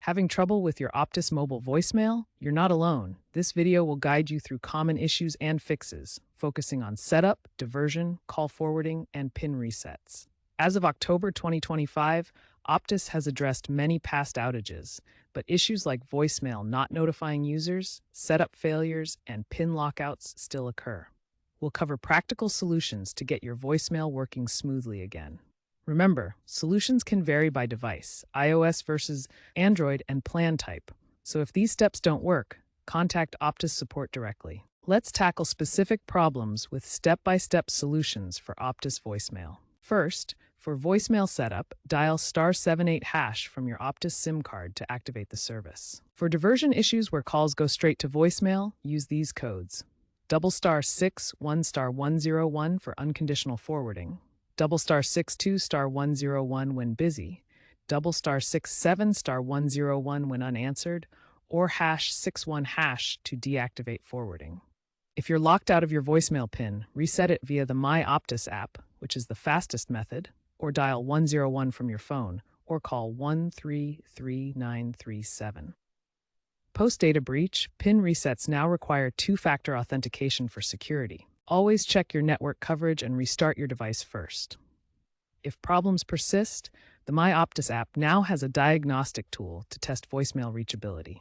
Having trouble with your Optus mobile voicemail? You're not alone. This video will guide you through common issues and fixes, focusing on setup, diversion, call forwarding, and PIN resets. As of October 2025, Optus has addressed many past outages, but issues like voicemail not notifying users, setup failures, and PIN lockouts still occur. We'll cover practical solutions to get your voicemail working smoothly again. Remember, solutions can vary by device, iOS versus Android, and plan type. So if these steps don't work, contact Optus support directly. Let's tackle specific problems with step-by-step solutions for Optus voicemail. First, for voicemail setup, dial *78# from your Optus SIM card to activate the service. For diversion issues where calls go straight to voicemail, use these codes. *61*101 for unconditional forwarding. *62*101 when busy, *67*101 when unanswered, or #61# to deactivate forwarding. If you're locked out of your voicemail PIN, reset it via the My Optus app, which is the fastest method, or dial 101 from your phone, or call 133937. Post-data breach, PIN resets now require two-factor authentication for security. Always check your network coverage and restart your device first. If problems persist, the My Optus app now has a diagnostic tool to test voicemail reachability.